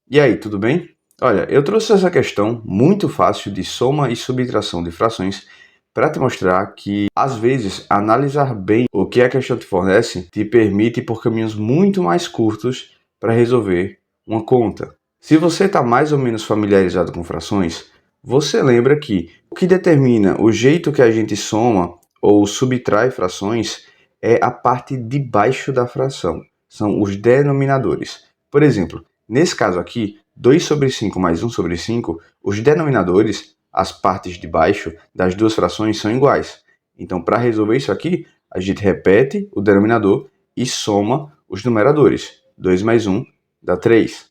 E aí, tudo bem? Olha, eu trouxe essa questão muito fácil de soma e subtração de frações para te mostrar que, às vezes, analisar bem o que a questão te fornece te permite ir por caminhos muito mais curtos para resolver uma conta. Se você está mais ou menos familiarizado com frações, você lembra que o que determina o jeito que a gente soma ou subtrai frações é a parte de baixo da fração, são os denominadores. Por exemplo, nesse caso aqui, 2 sobre 5 mais 1 sobre 5, os denominadores, as partes de baixo das duas frações, são iguais. Então, para resolver isso aqui, a gente repete o denominador e soma os numeradores. 2 mais 1 dá 3.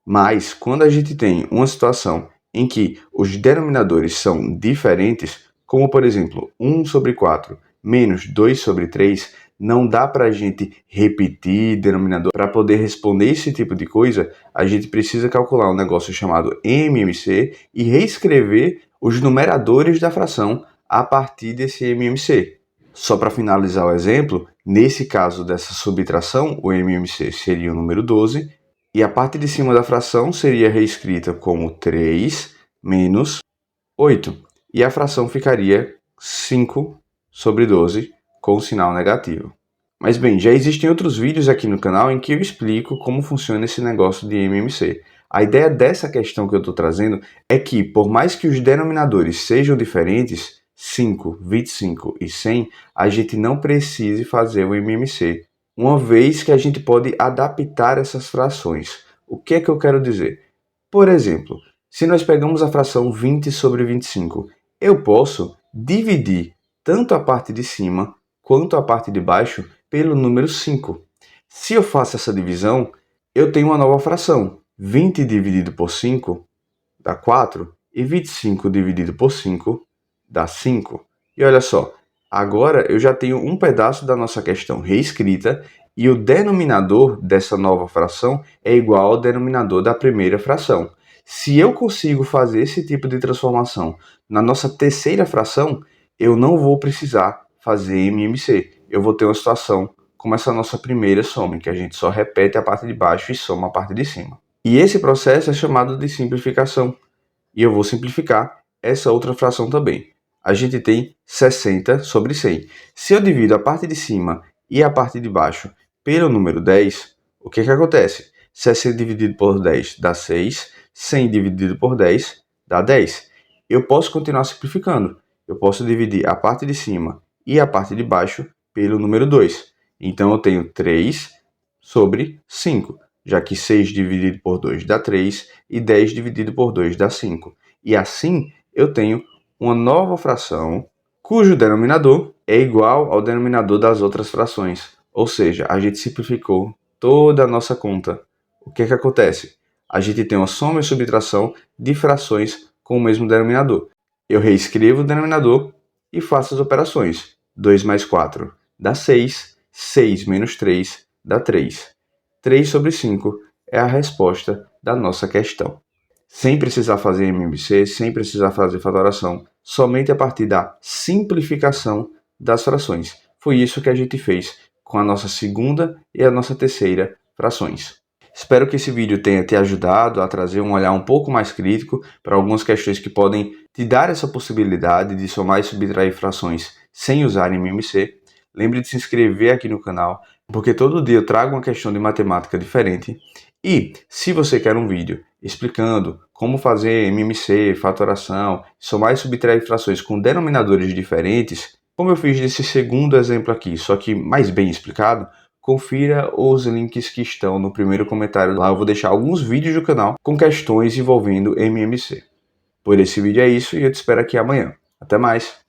Mas, quando a gente tem uma situação em que os denominadores são diferentes, como por exemplo 1 sobre 4 menos 2 sobre 3, não dá para a gente repetir denominador. Para poder responder esse tipo de coisa, a gente precisa calcular um negócio chamado MMC e reescrever os numeradores da fração a partir desse MMC. Só para finalizar o exemplo, nesse caso dessa subtração, o MMC seria o número 12, e a parte de cima da fração seria reescrita como 3 menos 8. E a fração ficaria 5 sobre 12 com o sinal negativo. Mas bem, já existem outros vídeos aqui no canal em que eu explico como funciona esse negócio de MMC. A ideia dessa questão que eu estou trazendo é que, por mais que os denominadores sejam diferentes, 5, 25 e 100, a gente não precise fazer o MMC, uma vez que a gente pode adaptar essas frações. O que é que eu quero dizer? Por exemplo, se nós pegamos a fração 20 sobre 25, eu posso dividir tanto a parte de cima quanto a parte de baixo pelo número 5. Se eu faço essa divisão, eu tenho uma nova fração. 20 dividido por 5 dá 4 e 25 dividido por 5 dá 5. E olha só, agora eu já tenho um pedaço da nossa questão reescrita e o denominador dessa nova fração é igual ao denominador da primeira fração. Se eu consigo fazer esse tipo de transformação na nossa terceira fração, eu não vou precisar fazer MMC. Eu vou ter uma situação como essa nossa primeira soma, em que a gente só repete a parte de baixo e soma a parte de cima. E esse processo é chamado de simplificação. E eu vou simplificar essa outra fração também. A gente tem 60 sobre 100. Se eu divido a parte de cima e a parte de baixo pelo número 10, o que acontece? 60 dividido por 10 dá 6, 100 dividido por 10 dá 10. Eu posso continuar simplificando. Eu posso dividir a parte de cima e a parte de baixo pelo número 2. Então eu tenho 3 sobre 5, já que 6 dividido por 2 dá 3 e 10 dividido por 2 dá 5. E assim eu tenho uma nova fração cujo denominador é igual ao denominador das outras frações. Ou seja, a gente simplificou toda a nossa conta. O que acontece? A gente tem uma soma e subtração de frações com o mesmo denominador. Eu reescrevo o denominador e faço as operações. 2 mais 4 dá 6, 6 menos 3 dá 3. 3 sobre 5 é a resposta da nossa questão. Sem precisar fazer MMC, sem precisar fazer fatoração, somente a partir da simplificação das frações. Foi isso que a gente fez com a nossa segunda e a nossa terceira frações. Espero que esse vídeo tenha te ajudado a trazer um olhar um pouco mais crítico para algumas questões que podem te dar essa possibilidade de somar e subtrair frações sem usar MMC. Lembre de se inscrever aqui no canal, porque todo dia eu trago uma questão de matemática diferente. E se você quer um vídeo explicando como fazer MMC, fatoração, somar e subtrair frações com denominadores diferentes, como eu fiz nesse segundo exemplo aqui, só que mais bem explicado, confira os links que estão no primeiro comentário. Lá eu vou deixar alguns vídeos do canal com questões envolvendo MMC. Por esse vídeo é isso e eu te espero aqui amanhã. Até mais!